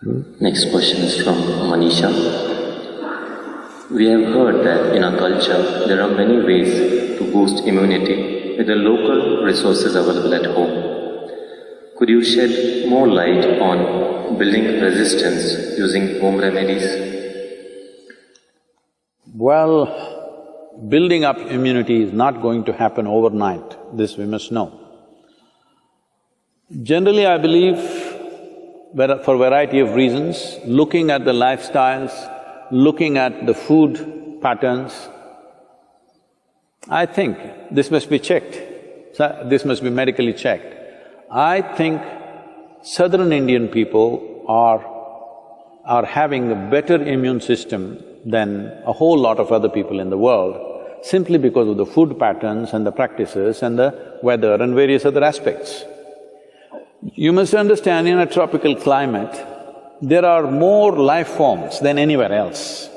Next question is from Manisha. We have heard that in our culture there are many ways to boost immunity with the local resources available at home. Could you shed more light on building resistance using home remedies? Well, building up immunity is not going to happen overnight, this we must know. Generally, I believe, for a variety of reasons, looking at the lifestyles, looking at the food patterns, I think this must be checked, this must be medically checked. I think southern Indian people are having a better immune system than a whole lot of other people in the world, simply because of the food patterns and the practices and the weather and various other aspects. You must understand, in a tropical climate, there are more life forms than anywhere else.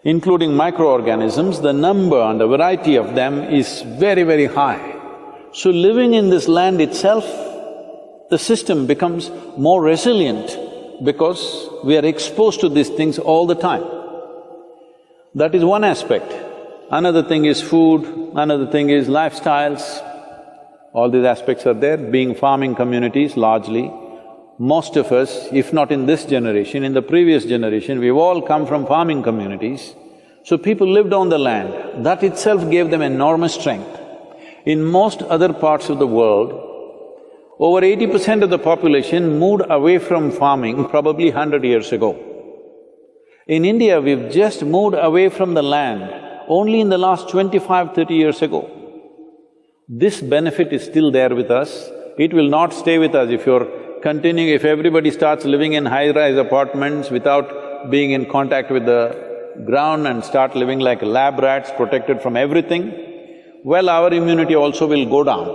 Including microorganisms, the number and the variety of them is very, very high. So living in this land itself, the system becomes more resilient because we are exposed to these things all the time. That is one aspect. Another thing is food, another thing is lifestyles. All these aspects are there. Being farming communities largely, most of us, if not in this generation, in the previous generation, we've all come from farming communities. So people lived on the land, that itself gave them enormous strength. In most other parts of the world, over 80% of the population moved away from farming probably 100 years ago. In India, we've just moved away from the land only in the last 25–30 years ago. This benefit is still there with us. It will not stay with us if everybody starts living in high-rise apartments without being in contact with the ground and start living like lab rats, protected from everything, well, our immunity also will go down.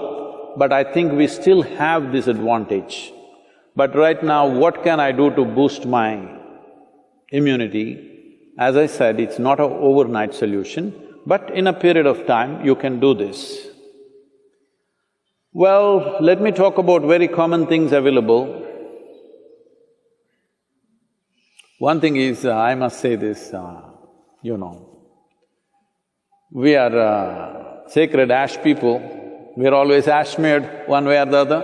But I think we still have this advantage. But right now, what can I do to boost my immunity? As I said, it's not an overnight solution, but in a period of time, you can do this. Well, let me talk about very common things available. One thing is, I must say this, we are sacred ash people, we're always ash-smeared one way or the other.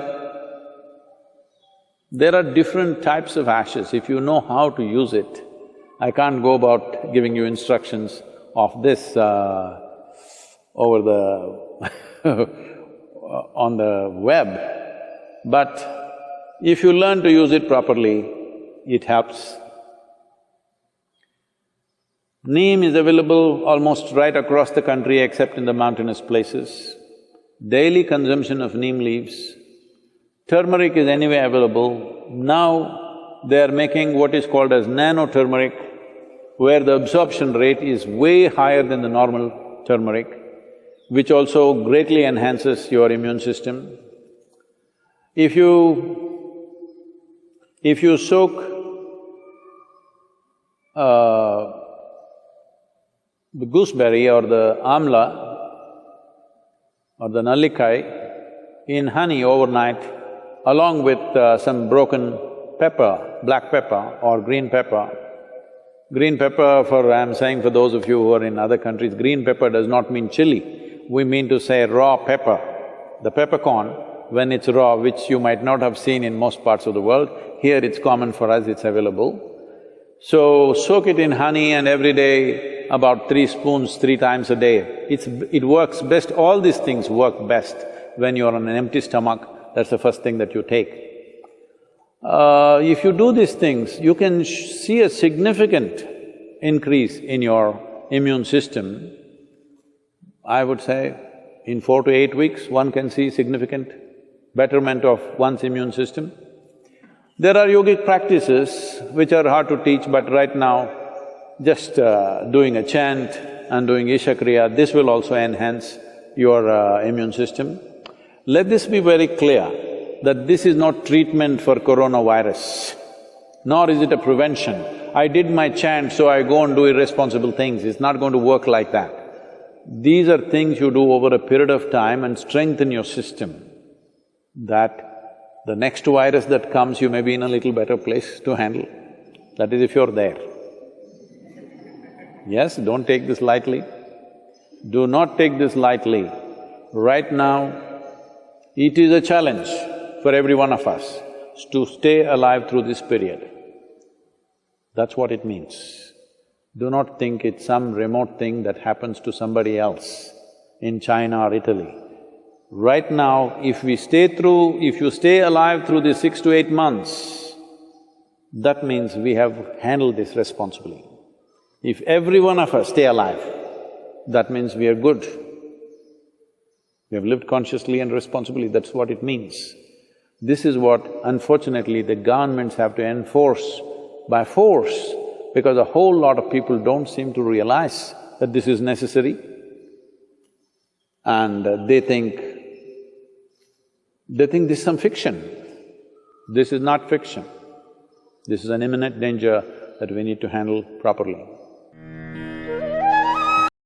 There are different types of ashes, if you know how to use it. I can't go about giving you instructions of this over the on the web, but if you learn to use it properly, it helps. Neem is available almost right across the country except in the mountainous places. Daily consumption of neem leaves. Turmeric is anyway available. Now they are making what is called as nano-turmeric, where the absorption rate is way higher than the normal turmeric, which also greatly enhances your immune system. If you soak the gooseberry or the amla or the nallikai in honey overnight, along with some broken pepper, black pepper or green pepper. Green pepper I'm saying for those of you who are in other countries, green pepper does not mean chili. We mean to say raw pepper. The peppercorn, when it's raw, which you might not have seen in most parts of the world, here it's common for us, it's available. So, soak it in honey and every day about 3 spoons, 3 times a day. It works best, all these things work best when you're on an empty stomach, that's the first thing that you take. If you do these things, you can see a significant increase in your immune system. I would say in 4 to 8 weeks, one can see significant betterment of one's immune system. There are yogic practices which are hard to teach, but right now, just doing a chant and doing Isha Kriya, this will also enhance your immune system. Let this be very clear that this is not treatment for coronavirus, nor is it a prevention. I did my chant, so I go and do irresponsible things, it's not going to work like that. These are things you do over a period of time and strengthen your system, that The next virus that comes, you may be in a little better place to handle. That is if you're there. Yes, don't take this lightly. Do not take this lightly. Right now, it is a challenge for every one of us to stay alive through this period. That's what it means. Do not think it's some remote thing that happens to somebody else in China or Italy. Right now, if you stay alive through these 6 to 8 months, that means we have handled this responsibly. If every one of us stay alive, that means we are good. We have lived consciously and responsibly, that's what it means. This is what, unfortunately, the governments have to enforce by force, because a whole lot of people don't seem to realize that this is necessary. And they think this is some fiction. This is not fiction. This is an imminent danger that we need to handle properly.